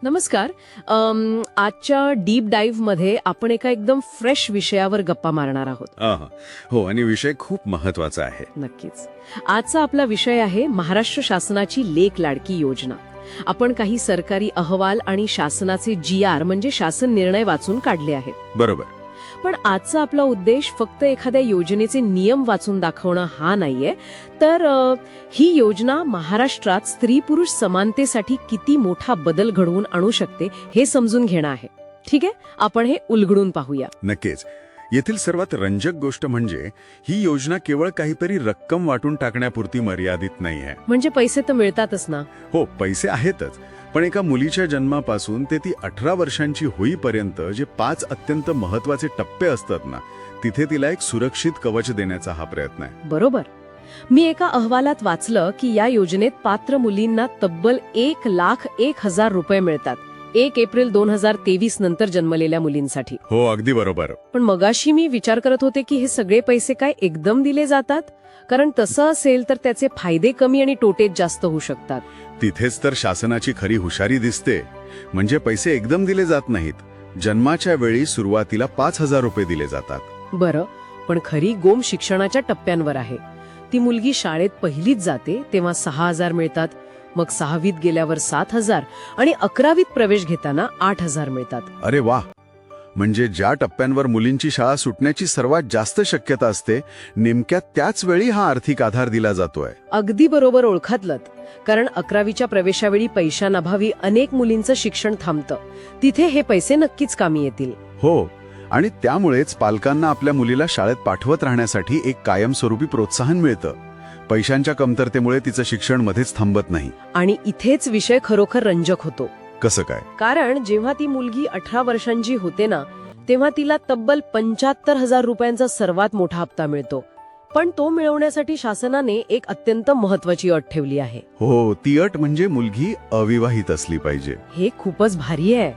नमस्कार. आजच्या डीप डाईव्हमध्ये आपण एका एकदम फ्रेश विषयावर गप्पा मारणार आहोत. हो, आणि विषय खूप महत्वाचा आहे. नक्कीच. आजचा आपला विषय आहे महाराष्ट्र शासनाची लेक लाडकी योजना. आपण काही सरकारी अहवाल आणि शासनाचे GR म्हणजे शासन निर्णय वाचून काढले आहेत. बरोबर. पण आजचा आपला उद्देश फक्त एखाद्या योजनेचे नियम वाचून दाखवणं हा नाहीये, तर ही योजना महाराष्ट्रात स्त्री पुरुष समानतेसाठी किती मोठा बदल घडवून आणू शकते हे समजून घेणं आहे. ठीक आहे, आपण हे उलगडून पाहूया. नक्कीच. येथील सर्वात रंजक गोष्ट म्हणजे ही योजना केवळ काहीतरी रक्कम वाटून टाकण्यापुरती मर्यादित नाहीये. म्हणजे पैसे तर मिळतातच ना. हो, पैसे आहेतच, पण एका मुलीच्या जन्मापासून ते ती 18 वर्षांची होईपर्यंत जे 5 अत्यंत महत्वाचे टप्पे असतात ना, तिथे तिला एक सुरक्षित कवच देण्याचा हा प्रयत्न आहे. बरोबर. मी एका अहवालात वाचलं की या योजनेत पात्र मुलींना तब्बल 1,01,000 रुपये मिळतात 1 एप्रिल 2023 नंतर जन्मलेल्या मुलींसाठी. हो, अगदी बरोबर. पण मगाशी मी विचार करत होते की हे सगळे पैसे काय एकदम दिले जातात? कारण तसं असेल तर त्याचे फायदे कमी आणि तोटे जास्त होऊ शकतात. तिथेच तर शासनाची खरी हुशारी दिसते. म्हणजे पैसे एकदम दिले जात नाहीत. जन्माच्या वेळी सुरुवातीला 5,000 रुपये दिले जातात. बरं, पण खरी गोम शिक्षणाच्या टप्प्यांवर आहे. ती मुलगी शाळेत पहिलीत जाते तेव्हा 6,000 मिळतात, मग 6वीत गेल्यावर 7,000 आणि 11वीत प्रवेश घेताना 8,000 मिळतात. अरे वा! म्हणजे ज्या टप्प्यांवर मुलींची शाळा सुटण्याची सर्वात जास्त शक्यता असते, नेमक्या त्याच वेळी हा आर्थिक आधार दिला जातोय. अगदी बरोबर ओळखातलत. कारण 11वीच्या प्रवेशावेळी पैशांअभावी अनेक मुलींचं शिक्षण थांबतं. तिथे हे पैसे नक्कीच कामी येतील. हो, आणि त्यामुळेच पालकांना आपल्या मुलीला शाळेत पाठवत राहण्यासाठी एक कायमस्वरूपी प्रोत्साहन मिळतं. पैशांच्या कमतरतेमुळे तिचं शिक्षण मध्येच थांबत नाही. आणि इथेच विषय खरोखर रंजक होतो. कसं काय? कारण जेव्हा ती मुलगी 18 वर्षांची होते ना, तेव्हा तिला तब्बल 75,000 रुपयांचा सर्वात मोठा हप्ता मिळतो. पण तो मिळवण्यासाठी शासनाने एक अत्यंत महत्वाची अट ठेवली आहे. हो, ती अट म्हणजे मुलगी अविवाहित असली पाहिजे. हे खूपच भारी आहे.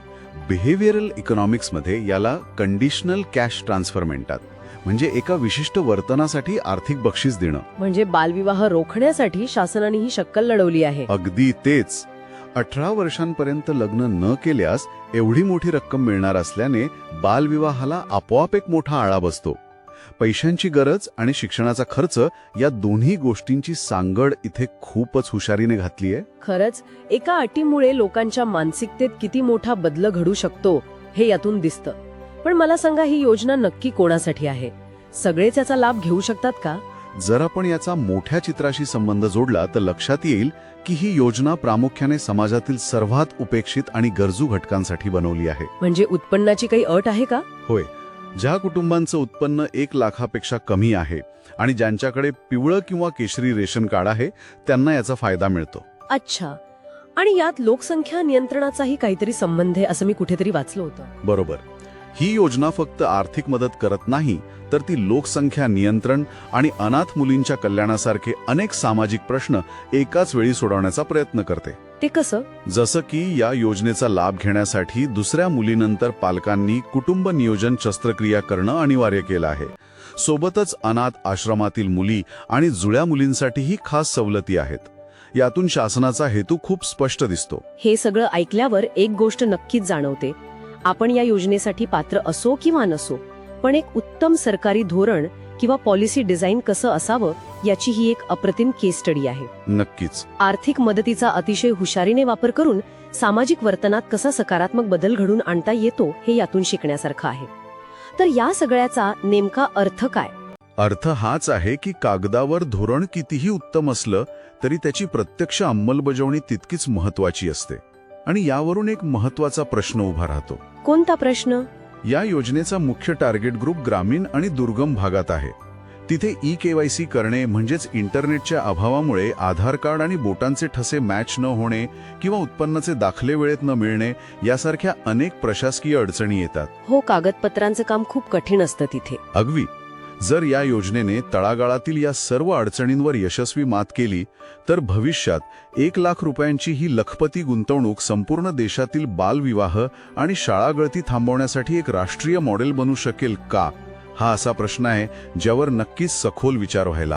बिहेवियरल इकॉनॉमिक्समध्ये याला कंडिशनल कॅश ट्रान्सफर म्हणतात. म्हणजे एका विशिष्ट वर्तनासाठी आर्थिक बक्षीस देणं. म्हणजे बालविवाह रोखण्यासाठी शासनाने ही शक्कल लढवली आहे. अगदी तेच. 18 वर्षांपर्यंत लग्न न केल्यास एवढी मोठी रक्कम मिळणार असल्याने बालविवाहाला आपोआप एक मोठा आळा बसतो. पैशांची गरज आणि शिक्षणाचा खर्च या दोन्ही गोष्टींची सांगड इथे खूपच हुशारीने घातली आहे. खरंच एका अटीमुळे लोकांच्या मानसिकतेत किती मोठा बदल घडू शकतो हे यातून दिसतं. पण मला सांगा, ही योजना नक्की कोणासाठी आहे? सगळेच याचा लाभ घेऊ शकतात का? जर आपण याचा मोठ्या चित्राशी संबंध जोडला तर लक्षात येईल की ही योजना प्रामुख्याने समाजातील सर्वात उपेक्षित आणि गरजू घटकांसाठी बनवली आहे. म्हणजे उत्पन्नाची काही अट आहे का? होय. ज्या कुटुंबांचं उत्पन्न 1 लाखापेक्षा कमी आहे आणि ज्यांच्याकडे पिवळं किंवा केशरी रेशन कार्ड आहे, त्यांना याचा फायदा मिळतो. अच्छा. आणि यात लोकसंख्या नियंत्रणाचाही काहीतरी संबंध आहे असं मी कुठेतरी वाचलं होतं. बरोबर. ही योजना फक्त आर्थिक मदत करत नाही, तर ती लोकसंख्या नियंत्रण आणि अनाथ मुलींच्या कल्याणासारखे अनेक सामाजिक प्रश्न एकाच वेळी सोडवण्याचा प्रयत्न करते. ते कसं? जसं की या योजनेचा लाभ घेण्यासाठी दुसऱ्या मुलीनंतर पालकांनी कुटुंब नियोजन शस्त्रक्रिया करणं अनिवार्य केलं आहे. सोबतच अनाथ आश्रमातील मुली आणि जुळ्या मुलींसाठीही खास सवलती आहेत. यातून शासनाचा हेतू खूप स्पष्ट दिसतो. हे सगळं ऐकल्यावर एक गोष्ट नक्कीच जाणवते. आपण या योजनेसाठी पात्र असो किंवा नसो, पण एक उत्तम सरकारी धोरण किंवा पॉलिसी डिझाईन कसं असावं याची ही एक अप्रतिम केस स्टडी आहे. नक्कीच. आर्थिक मदतीचा अतिशय हुशारीने वापर करून सामाजिक वर्तनात कसा सकारात्मक बदल घडून आणता येतो हे यातून शिकण्यासारखं आहे. तर या सगळ्याचा नेमका अर्थ काय? अर्थ हाच आहे की कागदावर धोरण कितीही उत्तम असलं तरी त्याची प्रत्यक्ष अंमलबजावणी तितकीच महत्वाची असते. आणि यावरून एक महत्वाचा प्रश्न उभा राहतो. कोणता प्रश्न? या योजनेचा मुख्य टार्गेट ग्रुप ग्रामीण आणि दुर्गम भागात आहे. तिथे KYC करणे म्हणजेच इंटरनेटच्या अभावामुळे आधार कार्ड आणि बोटांचे ठसे मॅच न होणे किंवा उत्पन्नाचे दाखले वेळेत न मिळणे यासारख्या अनेक प्रशासकीय अडचणी येतात. हो, कागदपत्रांचं काम खूप कठीण असतं तिथे. अगदी. जर या योजनेने तळागाळातील या सर्व अडचणींवर यशस्वी मात केली तर भविष्यात 1 लाख रुपयांची ही लखपती गुंतवणूक संपूर्ण देशातील बालविवाह आणि शाळागळती थांबवण्यासाठी एक राष्ट्रीय मॉडेल बनू शकेल का? हा असा प्रश्न आहे ज्यावर नक्कीच सखोल विचार व्हायला